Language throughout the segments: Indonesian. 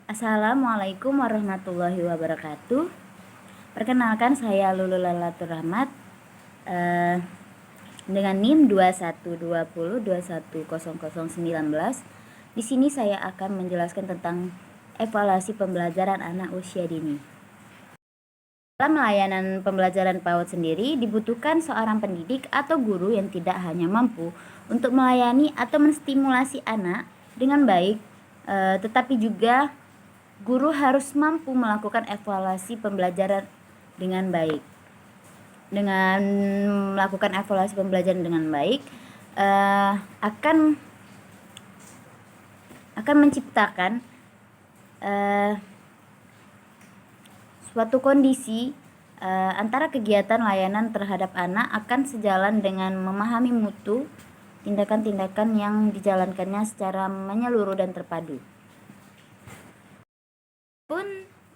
Assalamualaikum warahmatullahi wabarakatuh. Perkenalkan saya Lulu Lalatur Rahmat dengan NIM 2120210019. Di sini saya akan menjelaskan tentang evaluasi pembelajaran anak usia dini. Dalam layanan pembelajaran PAUD sendiri dibutuhkan seorang pendidik atau guru yang tidak hanya mampu untuk melayani atau menstimulasi anak dengan baik, tetapi juga guru harus mampu melakukan evaluasi pembelajaran dengan baik. Dengan melakukan evaluasi pembelajaran dengan baik, akan menciptakan suatu kondisi antara kegiatan layanan terhadap anak akan sejalan dengan memahami mutu tindakan-tindakan yang dijalankannya secara menyeluruh dan terpadu.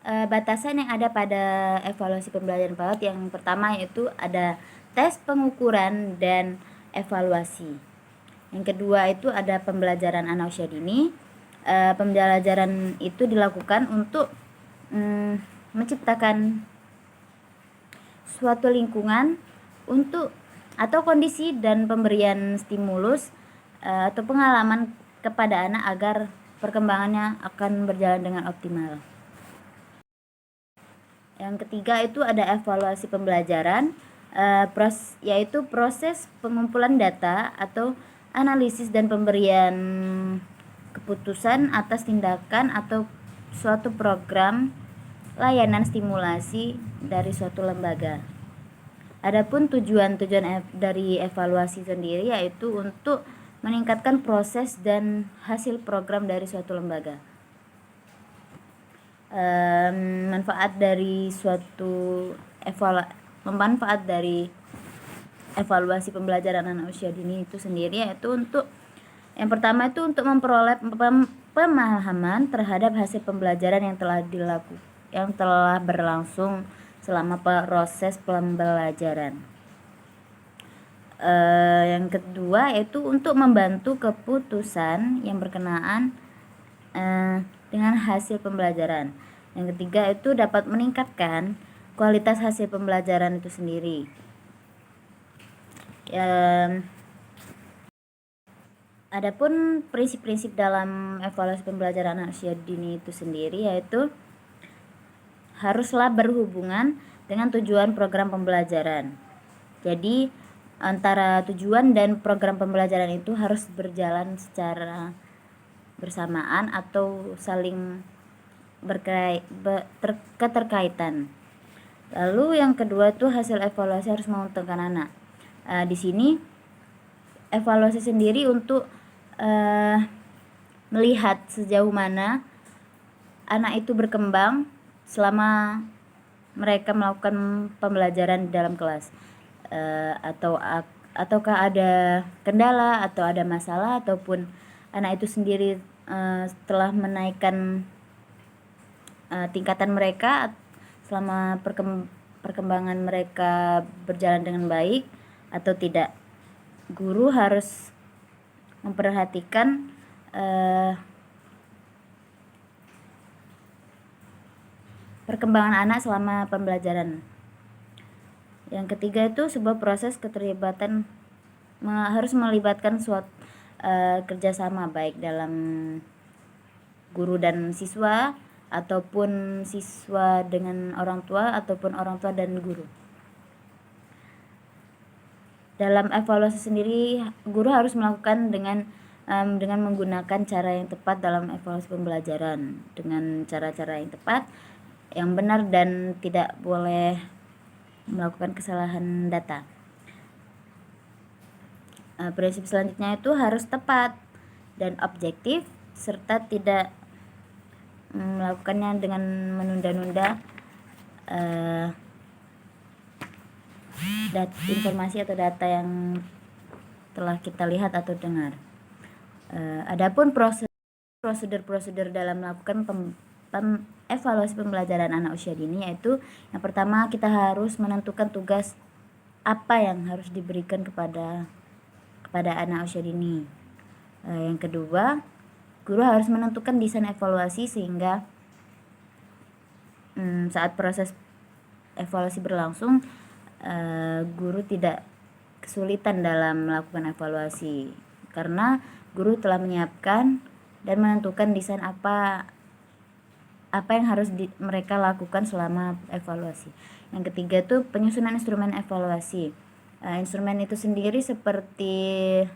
Batasan yang ada pada evaluasi pembelajaran PAUD yang pertama yaitu ada tes pengukuran dan evaluasi. Yang kedua itu ada pembelajaran anak usia dini. Pembelajaran itu dilakukan untuk menciptakan suatu lingkungan untuk atau kondisi dan pemberian stimulus atau pengalaman kepada anak agar perkembangannya akan berjalan dengan optimal. Yang ketiga itu ada evaluasi pembelajaran, yaitu proses pengumpulan data atau analisis dan pemberian keputusan atas tindakan atau suatu program layanan stimulasi dari suatu lembaga. Adapun tujuan dari evaluasi sendiri yaitu untuk meningkatkan proses dan hasil program dari suatu lembaga. Manfaat dari evaluasi pembelajaran anak usia dini itu sendiri yaitu untuk yang pertama itu untuk memperoleh pemahaman terhadap hasil pembelajaran yang telah berlangsung selama proses pembelajaran. Yang kedua yaitu untuk membantu keputusan yang berkenaan dengan hasil pembelajaran. Yang ketiga itu dapat meningkatkan kualitas hasil pembelajaran itu sendiri. Adapun prinsip-prinsip dalam evaluasi pembelajaran anak usia dini itu sendiri yaitu haruslah berhubungan dengan tujuan program pembelajaran. Jadi antara tujuan dan program pembelajaran itu harus berjalan secara bersamaan atau saling keterkaitan. Lalu yang kedua itu hasil evaluasi harus menguntungkan anak. Di sini evaluasi sendiri untuk melihat sejauh mana anak itu berkembang selama mereka melakukan pembelajaran di dalam kelas, ataukah ada kendala atau ada masalah, ataupun anak itu sendiri setelah menaikkan tingkatan mereka selama perkembangan mereka berjalan dengan baik atau tidak. Guru harus memperhatikan perkembangan anak selama pembelajaran. Yang ketiga itu sebuah proses keterlibatan harus melibatkan suatu kerjasama baik dalam guru dan siswa ataupun siswa dengan orang tua ataupun orang tua dan guru. Dalam evaluasi sendiri guru harus melakukan dengan menggunakan cara yang tepat dalam evaluasi pembelajaran, dengan cara-cara yang tepat, yang benar, dan tidak boleh melakukan kesalahan data. Prinsip selanjutnya itu harus tepat dan objektif serta tidak melakukannya dengan menunda-nunda informasi atau data yang telah kita lihat atau dengar. Adapun prosedur dalam melakukan evaluasi pembelajaran anak usia dini yaitu yang pertama kita harus menentukan tugas apa yang harus diberikan kepada anak usia dini. Yang kedua, guru harus menentukan desain evaluasi sehingga saat proses evaluasi berlangsung, guru tidak kesulitan dalam melakukan evaluasi karena guru telah menyiapkan dan menentukan desain apa yang harus mereka lakukan selama evaluasi. Yang ketiga tuh penyusunan instrumen evaluasi. Instrumen itu sendiri seperti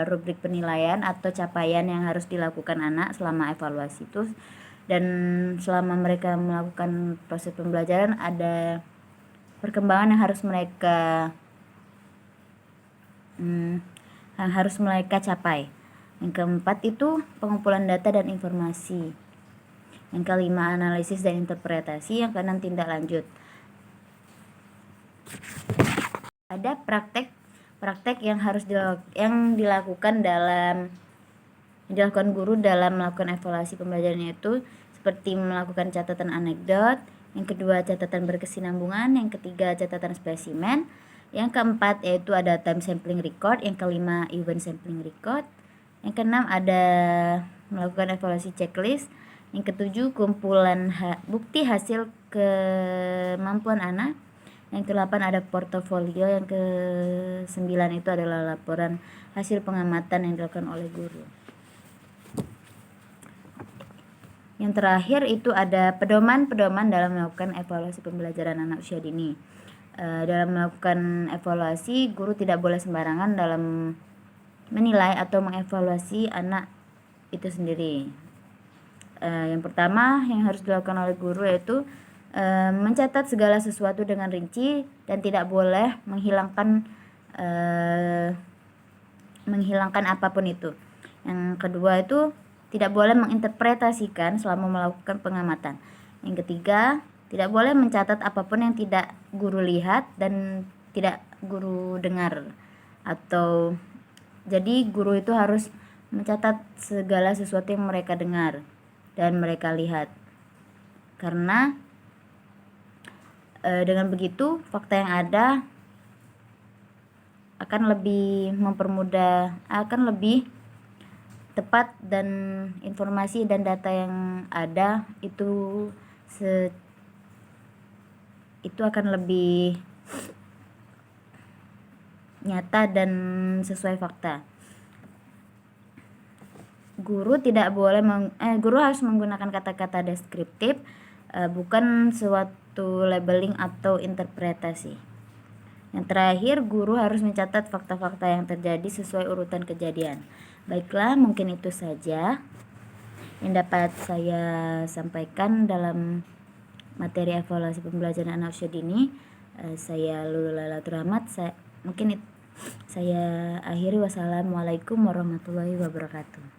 rubrik penilaian atau capaian yang harus dilakukan anak selama evaluasi itu, dan selama mereka melakukan proses pembelajaran ada perkembangan yang harus mereka capai. Yang keempat itu pengumpulan data dan informasi. Yang kelima analisis dan interpretasi. Yang keenam tindak lanjut. Ada praktek yang harus dilakukan guru dalam melakukan evaluasi pembelajaran, yaitu seperti melakukan catatan anekdot, yang kedua catatan berkesinambungan, yang ketiga catatan spesimen, yang keempat yaitu ada time sampling record, yang kelima event sampling record, yang keenam ada melakukan evaluasi checklist, yang ketujuh kumpulan bukti hasil kemampuan anak, yang ke-8 ada portofolio, yang ke-9 itu adalah laporan hasil pengamatan yang dilakukan oleh guru. Yang terakhir itu ada pedoman-pedoman dalam melakukan evaluasi pembelajaran anak usia dini. Dalam melakukan evaluasi, guru tidak boleh sembarangan dalam menilai atau mengevaluasi anak itu sendiri. Yang pertama yang harus dilakukan oleh guru yaitu mencatat segala sesuatu dengan rinci dan tidak boleh menghilangkan apapun itu. Yang kedua itu tidak boleh menginterpretasikan selama melakukan pengamatan. Yang ketiga, tidak boleh mencatat apapun yang tidak guru lihat dan tidak guru dengar. Jadi guru itu harus mencatat segala sesuatu yang mereka dengar dan mereka lihat. Karena dengan begitu fakta yang ada akan lebih tepat, dan informasi dan data yang ada itu akan lebih nyata dan sesuai fakta. Guru harus menggunakan kata-kata deskriptif, bukan suatu labeling atau interpretasi. Yang terakhir, guru harus mencatat fakta-fakta yang terjadi sesuai urutan kejadian. Baiklah, mungkin itu saja yang dapat saya sampaikan dalam materi evaluasi pembelajaran anak usia dini. Saya Lulu Lailatul Rahmat. Saya akhiri. Wassalamualaikum warahmatullahi wabarakatuh.